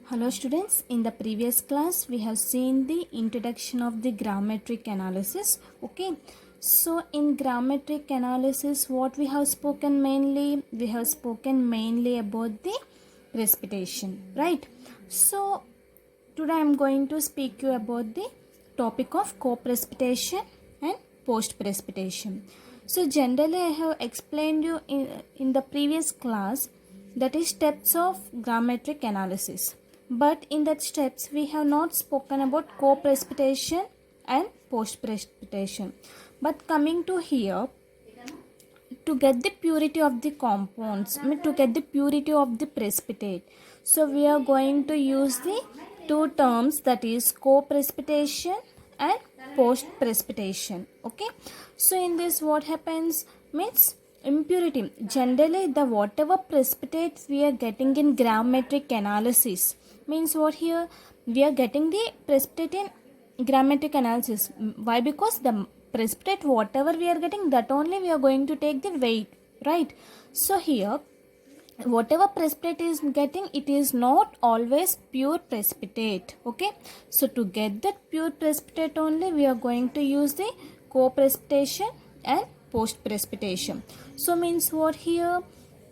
Hello students, in the previous class we have seen the introduction of the gravimetric analysis. Okay, so in gravimetric analysis what we have spoken mainly? We have spoken mainly about the precipitation, right? So today I am going to speak you about the topic of coprecipitation and post-precipitation. So generally I have explained you in the previous class, that is steps of gravimetric analysis. But in that steps we have not spoken about coprecipitation and post-precipitation. But coming to here, to get the purity of the compounds, to get the purity of the precipitate, so we are going to use the two terms, that is coprecipitation and post-precipitation. Okay, so in this what happens means impurity. Generally the whatever precipitates we are getting in gravimetric analysis means what here we are getting the precipitate in gravimetric analysis. Why? Because the precipitate whatever we are getting, that only we are going to take the weight, right? So here whatever precipitate is getting, it is not always pure precipitate. Okay, so to get that pure precipitate only we are going to use the coprecipitation and post precipitation. So means what here,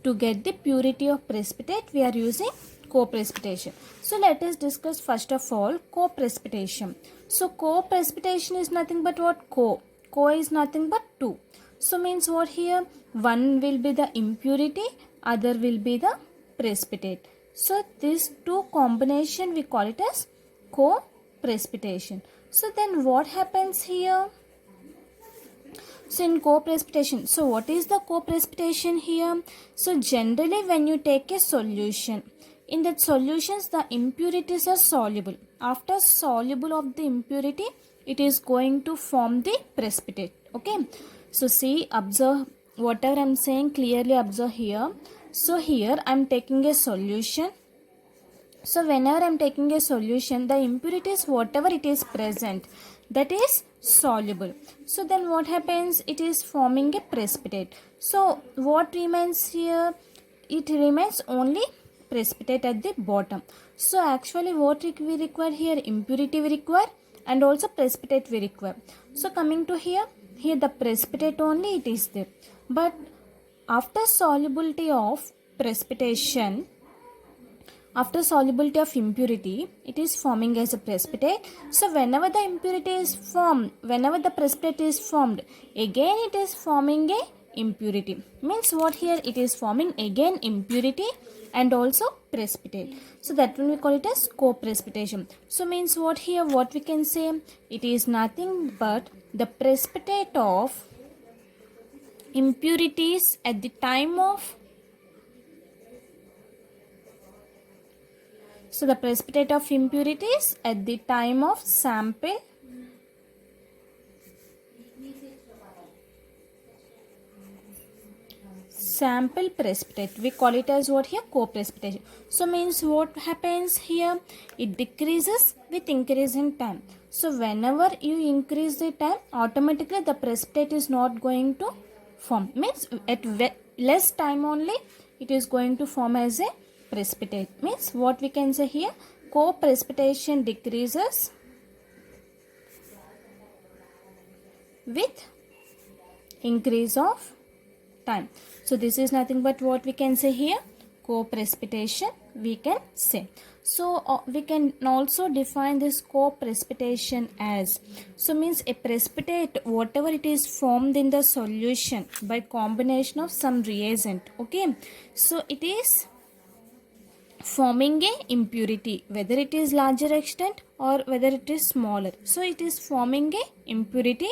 to get the purity of precipitate we are using coprecipitation. So let us discuss first of all coprecipitation. So coprecipitation is nothing but what? Co is nothing but 2. So means what here, one will be the impurity, other will be the precipitate. So this two combination we call it as coprecipitation. So then what happens here? So in coprecipitation, so what is the coprecipitation here? So generally when you take a solution, in that solutions the impurities are soluble. After soluble of the impurity, it is going to form the precipitate. Okay, so see, observe whatever I am saying, clearly observe here. So here I am taking a solution. So whenever I am taking a solution, the impurities whatever it is present, that is soluble. So then what happens? It is forming a precipitate. So what remains here? It remains only precipitate at the bottom. So actually what we require here, impurity we require and also precipitate we require. So coming to here the precipitate only it is there. But after solubility of precipitation, after solubility of impurity, it is forming as a precipitate. So whenever the impurity is formed, whenever the precipitate is formed, again it is forming a impurity. Means what here, it is forming again impurity and also precipitate. So that one we call it as coprecipitation. So means what here, what we can say, it is nothing but the precipitate of impurities at the time of, so the precipitate of impurities at the time of sample precipitate, we call it as what here, coprecipitation. So means what happens here, it decreases with increase in time. So whenever you increase the time, automatically the precipitate is not going to form. Means at less time only it is going to form as a precipitate. Means what we can say here, coprecipitation decreases with increase of time. So this is nothing but what we can say here, coprecipitation we can say. So we can also define this coprecipitation as, so means a precipitate whatever it is formed in the solution by combination of some reagent. Okay, so it is forming a impurity, whether it is larger extent or whether it is smaller. So it is forming a impurity,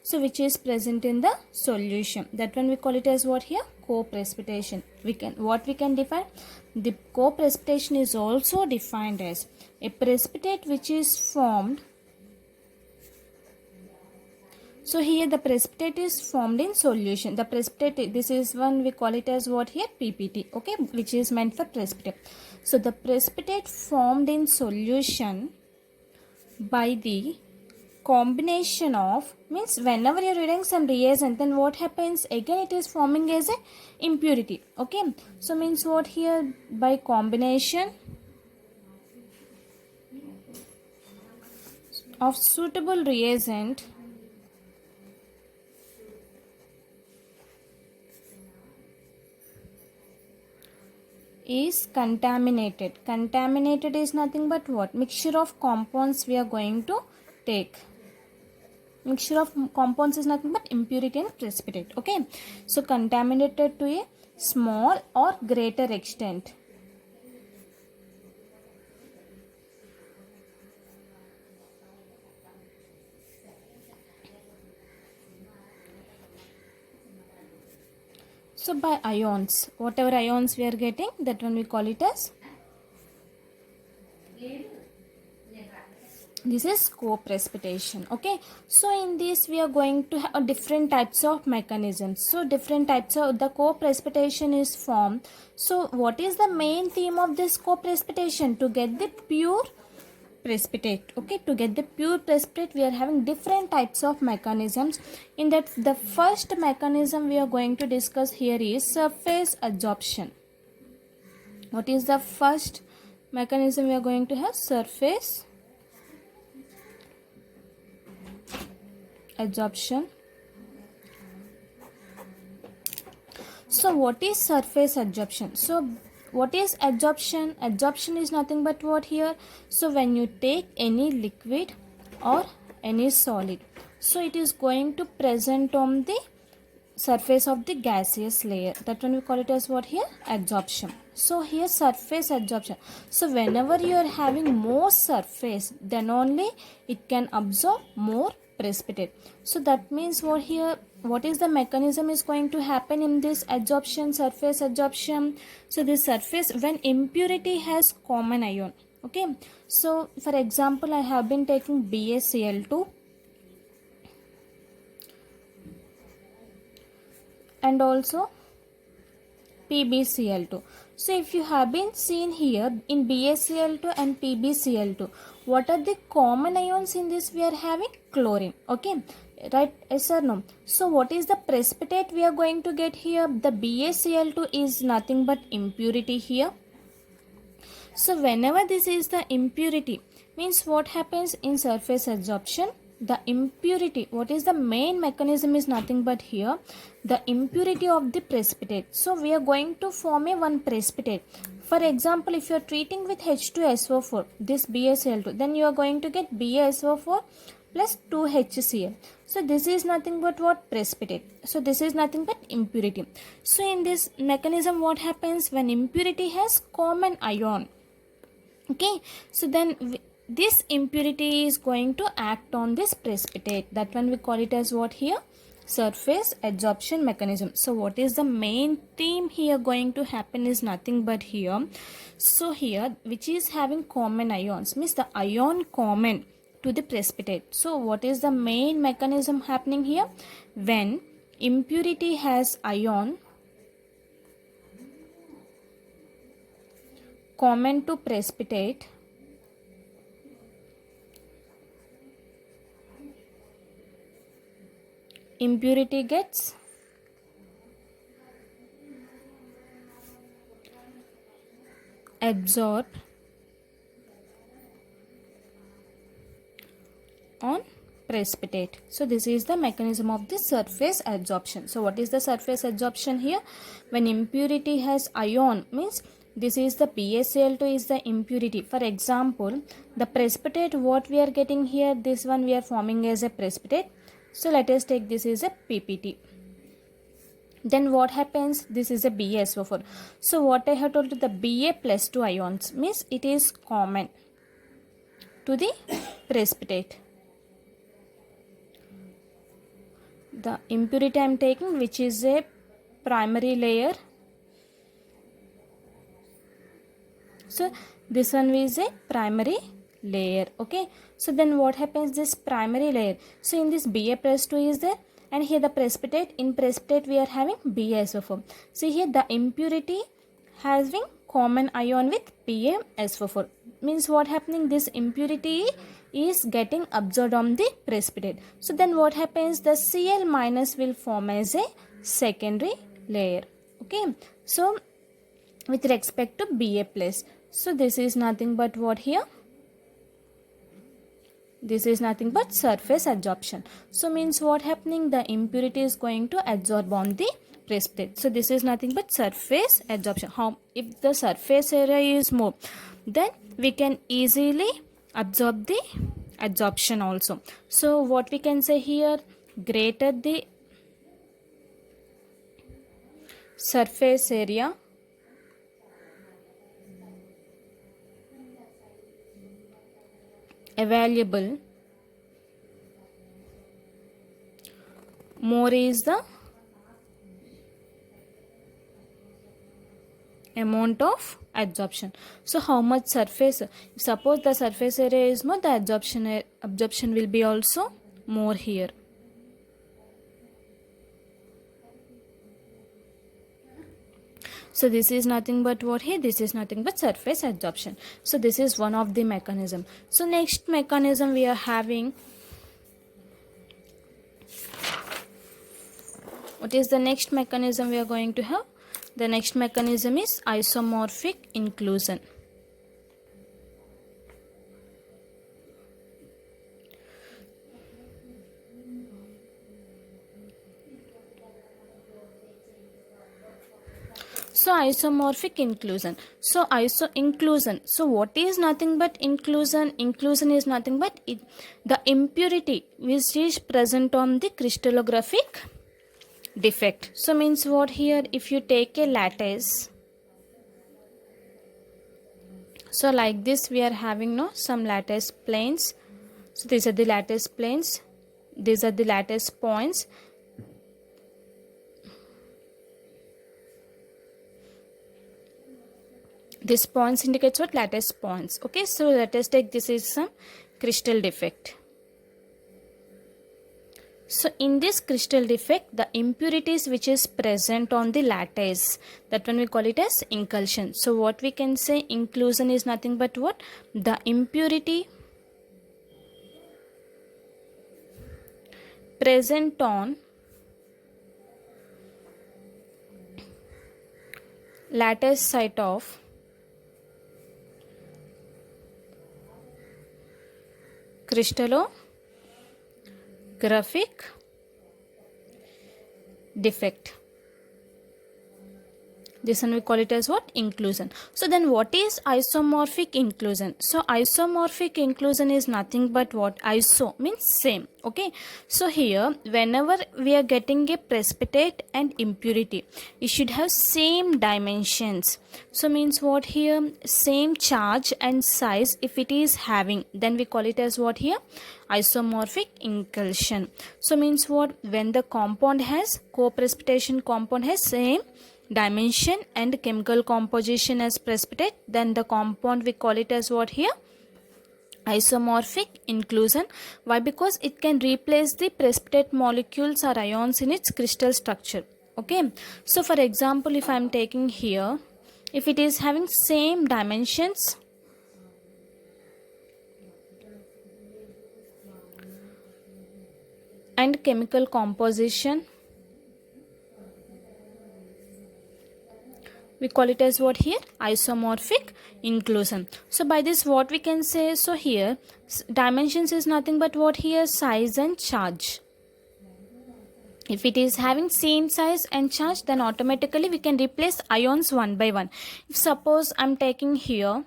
so which is present in the solution. That one we call it as what here, coprecipitation. We can, what we can define, the coprecipitation is also defined as a precipitate which is formed. So here the precipitate is formed in solution. The precipitate, this is one we call it as what here, PPT. Okay, which is meant for precipitate. So the precipitate formed in solution by the combination of, means whenever you are reading some reagent, then what happens, again it is forming as a impurity. Okay, so means what here, by combination of suitable reagent is contaminated. Contaminated is nothing but what? Mixture of compounds we are going to take. Mixture of compounds is nothing but impurity and precipitate. Okay, so contaminated to a small or greater extent. So by ions, whatever ions we are getting, that one we call it as, this is coprecipitation. Okay, so in this we are going to have different types of mechanisms. So different types of the coprecipitation is formed. So what is the main theme of this coprecipitation? To get the pure precipitate. Okay, to get the pure precipitate we are having different types of mechanisms. In that, the first mechanism we are going to discuss here is surface adsorption. What is the first mechanism we are going to have? Surface adsorption. So what is surface adsorption? So what is adsorption? Adsorption is nothing but what here? So when you take any liquid or any solid, so it is going to present on the surface of the gaseous layer. That one we call it as what here? Adsorption. So here surface adsorption. So whenever you are having more surface, then only it can absorb more precipitate. So that means what here, what is the mechanism is going to happen in this adsorption, surface adsorption? So this surface, when impurity has common ion. Okay, so for example I have been taking BaCl2 and also PbCl2. So if you have been seen here in BaCl2 and PbCl2, what are the common ions in this? We are having chlorine. Okay, right? Yes or no? So what is the precipitate we are going to get here? The BaCl2 is nothing but impurity here. So whenever this is the impurity, means what happens in surface adsorption? The impurity, what is the main mechanism is nothing but here, the impurity of the precipitate. So we are going to form a one precipitate. For example, if you are treating with H2SO4, this BaCl2, then you are going to get BaSO4 plus 2HCl. So this is nothing but what? Precipitate. So this is nothing but impurity. So in this mechanism what happens when impurity has common ion? Okay, so then this impurity is going to act on this precipitate. That one we call it as what here? Surface adsorption mechanism. So what is the main theme here going to happen is nothing but here. So here, which is having common ions, means the ion common to the precipitate. So what is the main mechanism happening here? When impurity has ion common to precipitate, impurity gets absorbed on precipitate. So this is the mechanism of the surface adsorption. So what is the surface adsorption here? When impurity has ion, means this is the BaCl2 is the impurity. For example, the precipitate what we are getting here, this one we are forming as a precipitate. So let us take this is a PPT. Then what happens? This is a BaSO4. So what I have told you, the Ba plus 2 ions means it is common to the precipitate. The impurity I am taking, which is a primary layer. So this one is a primary layer. Okay, so then what happens? This primary layer, so in this Ba plus 2 is there, and here the precipitate, in precipitate we are having BaSO4. So here the impurity having common ion with BaSO4, means what happening? This impurity is getting absorbed on the precipitate. So then what happens? The Cl minus will form as a secondary layer. Okay, so with respect to Ba plus, so this is nothing but what here? This is nothing but surface adsorption. So means what happening? The impurity is going to adsorb on the precipitate. So this is nothing but surface adsorption. How if the surface area is more, then we can easily absorb the adsorption also. So what we can say here, greater the surface area, available, more is the amount of adsorption. So how much surface, suppose the surface area is more, the absorption will be also more here. So this is nothing but what here? This is nothing but surface adsorption. So this is one of the mechanism. So next mechanism we are having, what is the next mechanism we are going to have? The next mechanism is isomorphic inclusion. So isomorphic inclusion. So inclusion. So what is nothing but inclusion? Inclusion is nothing but the impurity which is present on the crystallographic defect. So means what here? If you take a lattice, so like this we are having some lattice planes. So these are the lattice planes. These are the lattice points. This points indicates what? Lattice points. Okay, so let us take this is some crystal defect. So in this crystal defect, the impurities which is present on the lattice, that one we call it as inclusion. So what we can say, inclusion is nothing but what? The impurity present on lattice site of crystallographic defect. This one we call it as what? Inclusion. So then what is isomorphic inclusion? So isomorphic inclusion is nothing but what? Iso means same. Okay. So here whenever we are getting a precipitate and impurity, it should have same dimensions. So means what here? Same charge and size if it is having, then we call it as what here? Isomorphic inclusion. So means what? When the compound has, co-precipitation compound has same dimension and chemical composition as precipitate, then the compound we call it as what here? Isomorphic inclusion. Why? Because it can replace the precipitate molecules or ions in its crystal structure. Okay, so for example, if I am taking here, if it is having same dimensions and chemical composition, we call it as what here? Isomorphic inclusion. So by this what we can say? So here dimensions is nothing but what here? Size and charge. If it is having same size and charge, then automatically we can replace ions one by one. If suppose I am taking here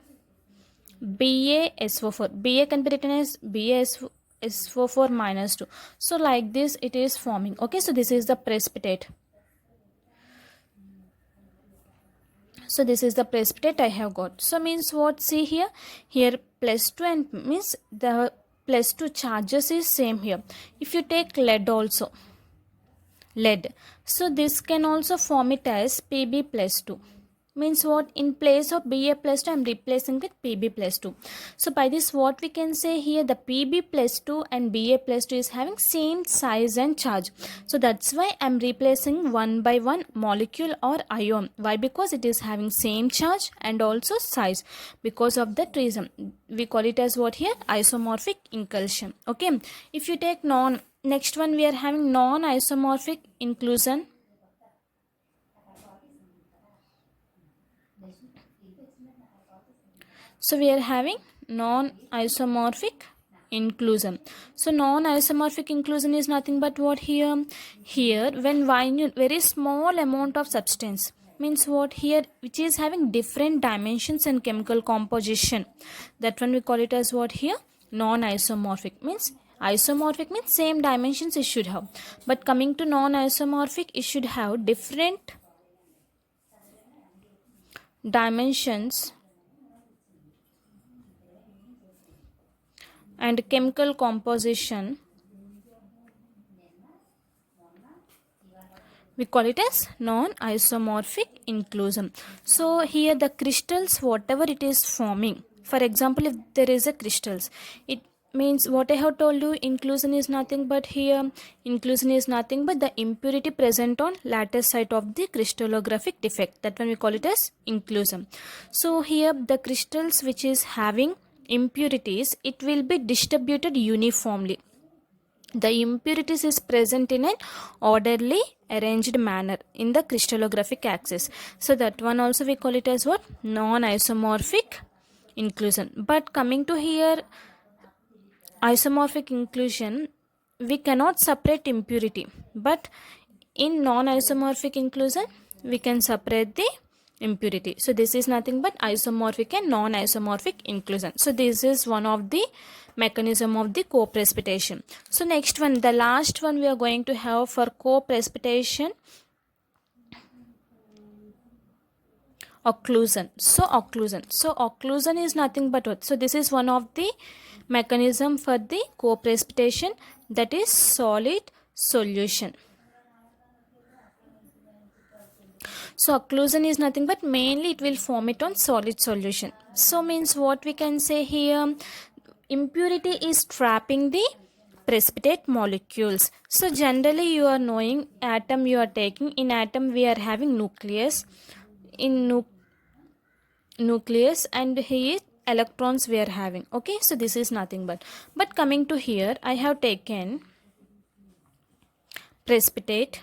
BaSO4, Ba can be written as BaSO4 minus 2. So like this it is forming. Okay, so this is the precipitate. So this is the precipitate I have got. So means what? See here, here plus 2 and means the plus 2 charges is same here. If you take lead also, lead, so this can also form it as Pb plus 2. Means what? In place of Ba plus 2 I am replacing with Pb plus 2. So by this what we can say here? The Pb plus 2 and Ba plus 2 is having same size and charge. So that's why I am replacing one by one molecule or ion. Why? Because it is having same charge and also size. Because of that reason we call it as what here? Isomorphic inclusion. Okay, if you take next one we are having non-isomorphic inclusion. So we are having non-isomorphic inclusion. So non-isomorphic inclusion is nothing but what here? Here when very small amount of substance means what here, which is having different dimensions and chemical composition, that one we call it as what here? Non-isomorphic. Means isomorphic means same dimensions it should have, but coming to non-isomorphic, it should have different dimensions and chemical composition. We call it as non-isomorphic inclusion. So here the crystals, whatever it is forming, for example, if there is a crystals, it means what I have told you, inclusion is nothing but here, inclusion is nothing but the impurity present on lattice site of the crystallographic defect, that one we call it as inclusion. So here the crystals which is having impurities, it will be distributed uniformly. The impurities is present in an orderly arranged manner in the crystallographic axis. So that one also we call it as what? Non-isomorphic inclusion. But coming to here, isomorphic inclusion, we cannot separate impurity. But in non-isomorphic inclusion, we can separate the impurity. So this is nothing but isomorphic and non-isomorphic inclusion. So this is one of the mechanism of the coprecipitation. So next one, the last one we are going to have for coprecipitation, occlusion. So occlusion is nothing but what? So this is one of the mechanism for the coprecipitation, that is solid solution. So occlusion is nothing but mainly it will form it on solid solution. So means what we can say here, impurity is trapping the precipitate molecules. So generally you are knowing atom you are taking, in atom we are having nucleus, in nucleus and here electrons we are having. Okay, so this is nothing but coming to here, I have taken precipitate.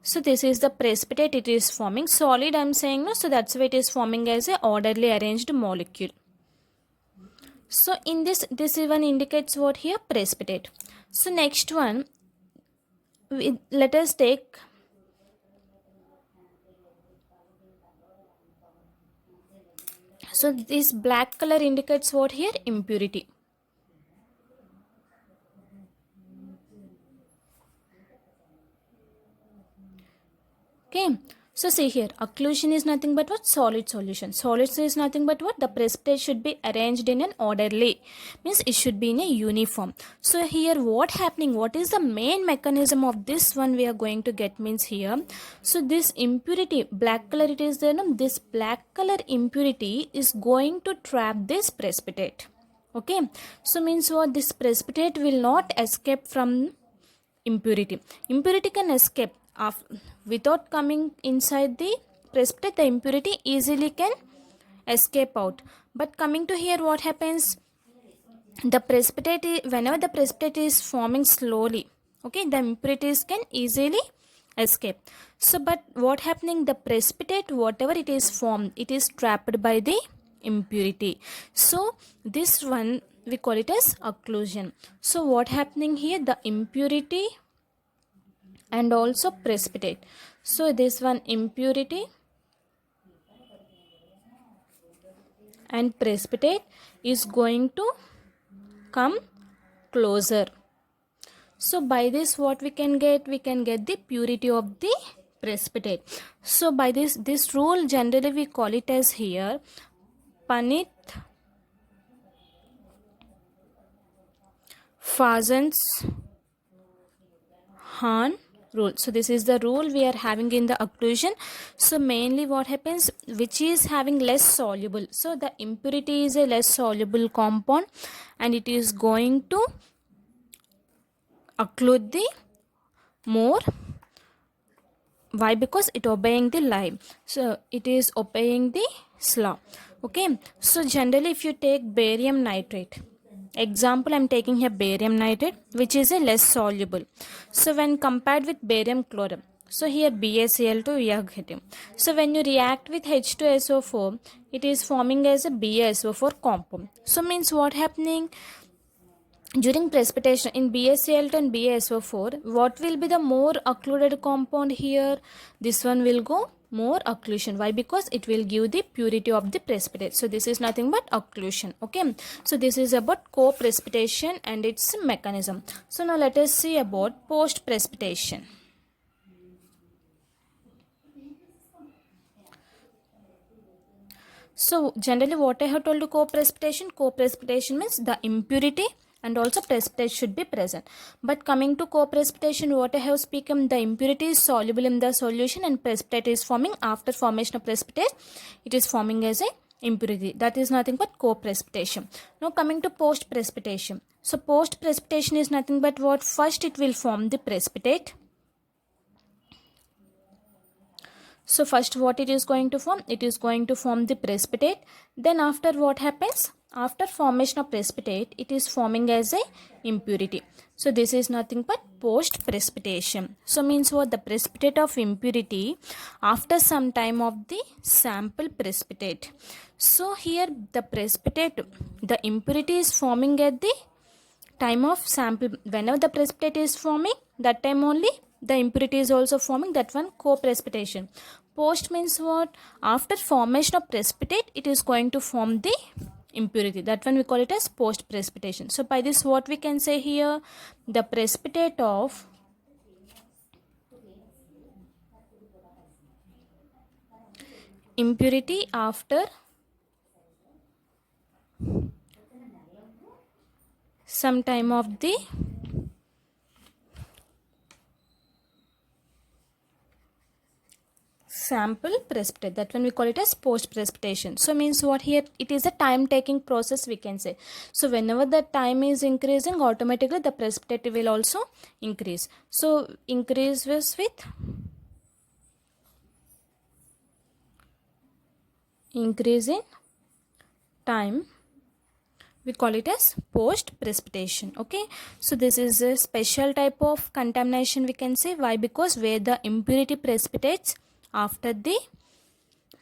So this is the precipitate, it is forming solid, I am saying no, so that's why it is forming as a orderly arranged molecule. So in this even indicates what here? Precipitate. So next one, let us take so this black color indicates what here? Impurity. Okay, so see here, occlusion is nothing but what? Solid solution. Solid is nothing but what? The precipitate should be arranged in an orderly, means it should be in a uniform. So here what happening, what is the main mechanism of this one we are going to get means here. So this impurity, black color it is there, no? This black color impurity is going to trap this precipitate. Okay, so means what? This precipitate will not escape from impurity. Impurity can escape without coming inside the precipitate, the impurity easily can escape out. But coming to here, what happens? The precipitate, whenever the precipitate is forming slowly, okay, the impurities can easily escape. So but what happening? The precipitate, whatever it is formed, it is trapped by the impurity. So this one we call it as occlusion. So what happening here? The impurity and also precipitate. So this one impurity and precipitate is going to come closer. So by this what we can get? We can get the purity of the precipitate. So by this rule generally we call it as here Panit Fazan's Hahn rule. So this is the rule we are having in the occlusion. So mainly what happens, which is having less soluble, so the impurity is a less soluble compound and it is going to occlude the more. Why? Because it obeying the law. So it is obeying the law. Okay, so generally if you take barium nitrate, example I am taking here barium nitrate, which is a less soluble. So when compared with barium chloride, So here BaCl2 we are getting. So when you react with H2SO4, it is forming as a BaSO4 compound. So means what happening? During precipitation in BaCl2 and BaSO4, what will be the more occluded compound here? This one will go more occlusion. Why? Because it will give the purity of the precipitate. So this is nothing but occlusion. Okay. So this is about co-precipitation and its mechanism. So now let us see about post-precipitation. So generally what I have told you co-precipitation means the impurity and also precipitate should be present. But coming to co-precipitation, what I have spoken, the impurity is soluble in the solution and precipitate is forming after formation of precipitate. It is forming as a impurity. That is nothing but co-precipitation. Now coming to post-precipitation. So post-precipitation is nothing but what? First it will form the precipitate. So first what it is going to form? It is going to form the precipitate. Then after what happens? After formation of precipitate, it is forming as a impurity. So this is nothing but post precipitation. So means what? The precipitate of impurity after some time of the sample precipitate. So here the precipitate, the impurity is forming at the time of sample. Whenever the precipitate is forming, that time only the impurity is also forming, that one co-precipitation. Post means what? After formation of precipitate, it is going to form the impurity. That one we call it as post precipitation. So by this what we can say here? The precipitate of impurity after some time of the sample precipitate. That one we call it as post precipitation. So means what here? It is a time taking process we can say. So whenever the time is increasing, automatically the precipitate will also increase. So increases with increase in time, we call it as post precipitation. Okay, so this is a special type of contamination we can say. Why? Because where the impurity precipitates after the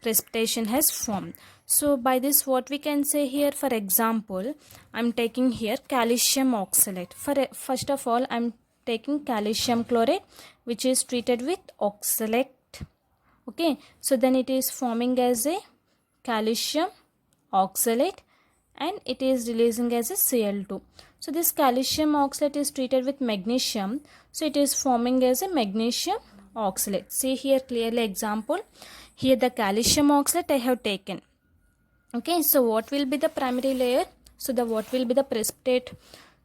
precipitation has formed. So by this what we can say here? For example, I'm taking here calcium oxalate. First of all, I'm taking calcium chloride which is treated with oxalate. Okay, so then it is forming as a calcium oxalate and it is releasing as a Cl2. So this calcium oxalate is treated with magnesium, so it is forming as a magnesium oxalate. See here clearly example. Here the calcium oxalate I have taken. Okay, so what will be the primary layer? So the what will be the precipitate?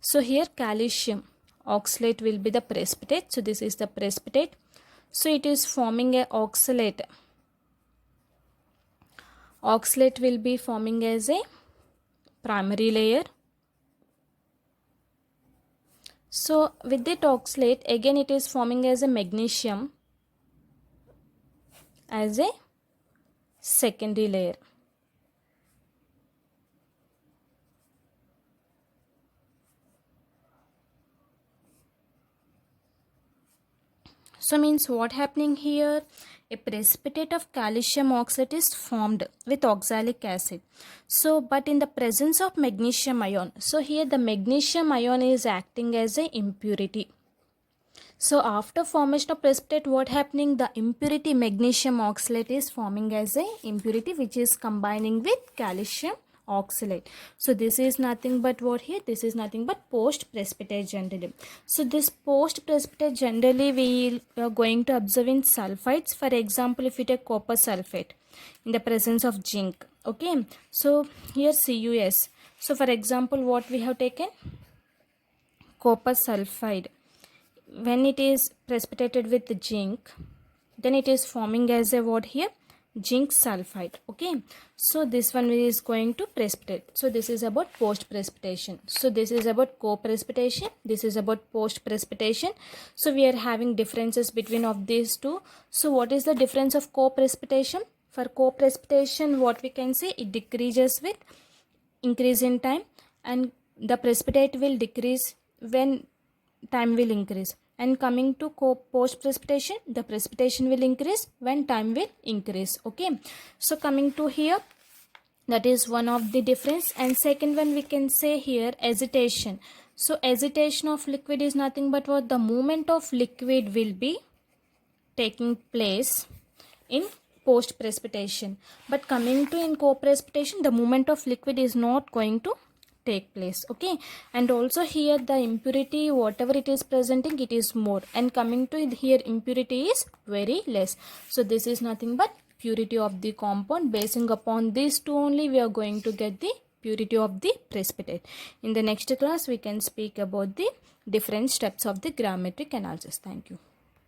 So here calcium oxalate will be the precipitate. So this is the precipitate. So it is forming a oxalate. Oxalate will be forming as a primary layer. So with the oxalate again it is forming as a magnesium as a secondary layer. So means what happening here? A precipitate of calcium oxalate is formed with oxalic acid. So but in the presence of magnesium ion. So here the magnesium ion is acting as a impurity. So after formation of precipitate, what happening? The impurity magnesium oxalate is forming as a impurity which is combining with calcium oxalate. So this is nothing but what here? This is nothing but post precipitate generally. So this post precipitate generally we are going to observe in sulfides. For example, if you take copper sulfate in the presence of zinc. Okay, so here CuS. So for example, what we have taken? Copper sulfide. When it is precipitated with zinc, then it is forming as a what here? Zinc sulfide. Okay, so this one is going to precipitate. So this is about post precipitation. So this is about co-precipitation, this is about post precipitation. So we are having differences between of these two. So what is the difference of co-precipitation? For co-precipitation, what we can say, it decreases with increase in time and the precipitate will decrease when time will increase. And coming to post precipitation, the precipitation will increase when time will increase. Okay, so coming to here, that is one of the difference. And second one we can say here, agitation. So agitation of liquid is nothing but what the movement of liquid will be taking place in post precipitation, but coming to in co-precipitation, the movement of liquid is not going to take place. Okay, and also here the impurity, whatever it is presenting, it is more, and coming to here, impurity is very less. So this is nothing but purity of the compound. Basing upon these two only, we are going to get the purity of the precipitate. In the next class we can speak about the different steps of the gravimetric analysis. Thank you.